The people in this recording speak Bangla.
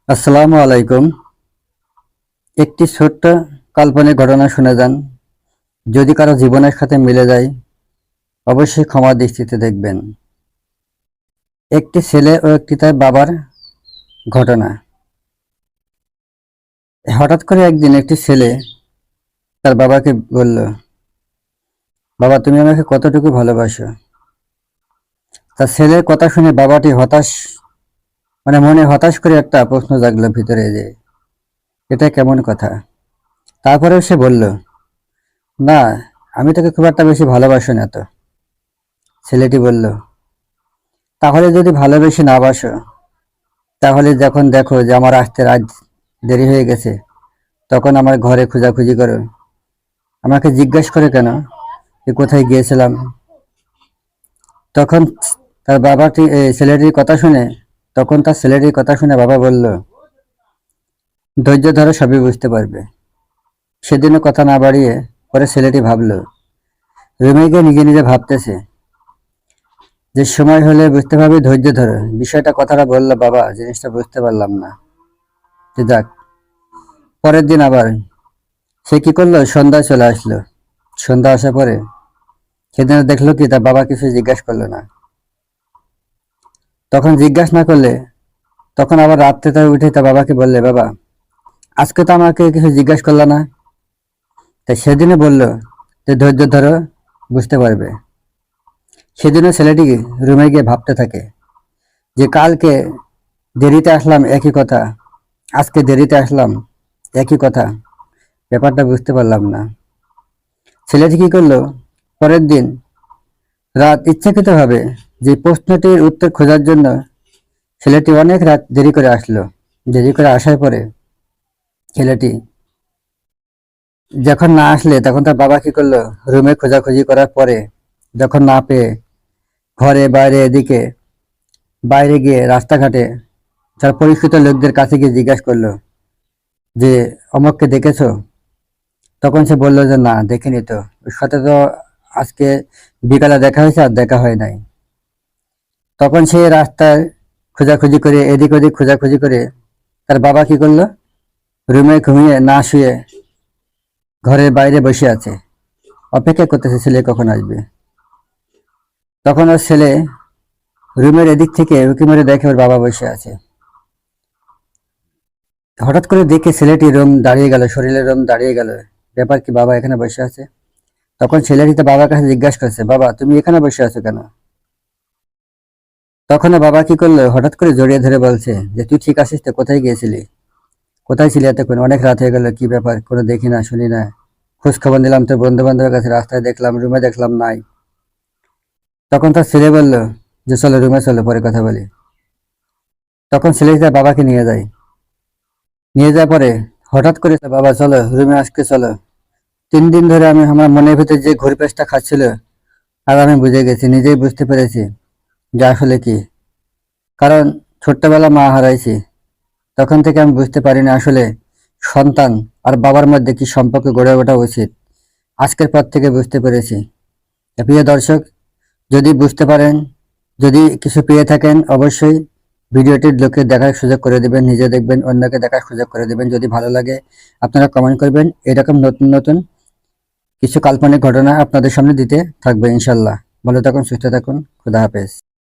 আসসালামু আলাইকুম। একটি ছোট্ট কাল্পনিক ঘটনা শুনে যান। যদি কারো জীবনের সাথে মিলে যায়, অবশ্যই ক্ষমা দৃষ্টিতে দেখবেন। একটি ছেলে ও একটি তার বাবার ঘটনা। হঠাৎ করে একদিন একটি ছেলে তার বাবাকে বলল, বাবা তুমি আমাকে কতটুকু ভালোবাসো। তার ছেলের কথা শুনে বাবাটি হতাশ, মনে হতাশ করে একটা প্রশ্ন জাগলো ভিতরে, যে এটা কেমন কথা। তারপরেও সে বলল, না, আমি তোকে খুব একটা বেশি ভালোবাসি না তো। ছেলেটি বলল, তাহলে যদি ভালোবেসে না বাসো, তাহলে যখন দেখো যে আমার আসতে রাত দেরি হয়ে গেছে, তখন আমার ঘরে খোঁজাখুঁজি করো, আমাকে জিজ্ঞেস করে কেন যে কোথায় গিয়েছিলাম। তখন তার বাবাটি ছেলেটির কথা শুনে তার ছেলেটির কথা শুনে বাবা বলল, ধৈর্য ধরো, সবই বুঝতে পারবে। সেদিনও কথা না বাড়িয়ে পরে ছেলেটি ভাবলো, রুমে গিয়ে নিজে নিজে ভাবতেছে যে সময় হলে বুঝতে পারবে, ধৈর্য ধরো। বিষয়টা কথাটা বললো বাবা, জিনিসটা বুঝতে পারলাম না। যে যাক, পরের দিন আবার সে কি করলো, সন্ধ্যা চলে আসলো। সন্ধ্যা আসার পরে সেদিন দেখলো কি তার বাবা কিছু জিজ্ঞাসা করলো না। তখন জিজ্ঞাসা না করলে, তখন আবার রাত্রে তার উঠে তার বাবাকে বললে, বাবা আজকে তো আমাকে কিছু জিজ্ঞাসা করলো না। তাই সেদিনে বললো যে ধৈর্য ধরো, বুঝতে পারবে। সেদিনও ছেলেটি রুমে গিয়ে ভাবতে থাকে যে কালকে দেরিতে আসলাম একই কথা, আজকে দেরিতে আসলাম একই কথা, ব্যাপারটা বুঝতে পারলাম না। ছেলেটি কি করলো, পরের দিন রাত ইচ্ছাকৃতভাবে যে প্রশ্নটির উত্তর খোঁজার জন্য ছেলেটি অনেক রাত দেরি করে আসলো। দেরি করে আসার পরে ছেলেটি যখন না আসলে, তখন তার বাবা কি করলো, রুমে খোঁজাখুঁজি করার পরে যখন না পেয়ে ঘরে বাইরে এদিকে বাইরে গিয়ে রাস্তাঘাটে তার পরিচিত লোকদের কাছে গিয়ে জিজ্ঞাসা করলো যে অমককে দেখেছো। তখন সে বললো যে না, দেখিনি তো, ওর সাথে তো আজকে বিকালে দেখা হয়েছে, আর দেখা হয় নাই। তখন সে রাস্তায় খোঁজাখুঁজি করে এদিক ওদিক খোঁজাখুঁজি করে তার বাবা কি করলো, রুমে ঘুমিয়ে না শুয়ে ঘরের বাইরে বসে আছে, অপেক্ষা করতেছে ছেলে কখন আসবে। তখন ওর ছেলে রুমের এদিক থেকে উঁকি মেরে দেখে ওর বাবা বসে আছে। হঠাৎ করে দেখে ছেলেটি রোম দাঁড়িয়ে গেল, শরীরের রোম দাঁড়িয়ে গেল। ব্যাপার কি, বাবা এখানে বসে আছে। তখন ছেলেটি তো বাবার কাছে জিজ্ঞাসা করছে, বাবা তুমি এখানে বসে আছো কেন। তখন বাবা কি করলো, হঠাৎ করে জড়িয়ে ধরে বলছে যে তুই ঠিক আছিস তো, কোথায় গিয়েছিলি, কোথায় ছিলি এতক্ষণ, অনেক রাত হয়ে গেল, কি ব্যাপার, কোনো দেখি না শুনি না, খোঁজ খবর নিলাম তোর বন্ধু বান্ধবের কাছে, রাস্তায় দেখলাম, রুমে দেখলাম নাই। তখন তার ছেলে বলল যে চলো রুমে চলো, পরে কথা বলি। তখন ছেলেটি তার বাবাকে নিয়ে যায়। নিয়ে যাওয়ার পরে হঠাৎ করে বাবা চলো রুমে, আজকে চলো। 3 দিন ধরে আমার মনের ভিতরে যে ঘুরপেশটা খাচ্ছিল, আর আমি বুঝে গেছি, নিজেই বুঝতে পেরেছি যে আসলে কি। কারণ ছোট্টবেলা মা হারাইছি, তখন থেকে আমি বুঝতে পারিনি আসলে সন্তান আর বাবার মধ্যে কি সম্পর্ক গড়ে ওঠা উচিত। আজকের পর থেকে বুঝতে পেরেছি। প্রিয় দর্শক, যদি বুঝতে পারেন, যদি কিছু পেয়ে থাকেন, অবশ্যই ভিডিওটির লোকে দেখার সুযোগ করে দিবেন, নিজে দেখবেন, অন্যকে দেখার সুযোগ করে দিবেন। যদি ভালো লাগে আপনারা কমেন্ট করবেন। এরকম নতুন নতুন কিছু কাল্পনিক ঘটনা আপনাদের সামনে দিতে থাকবে ইনশাল্লাহ। ভালো থাকুন, সুস্থ থাকুন, খুদা হাফেজ।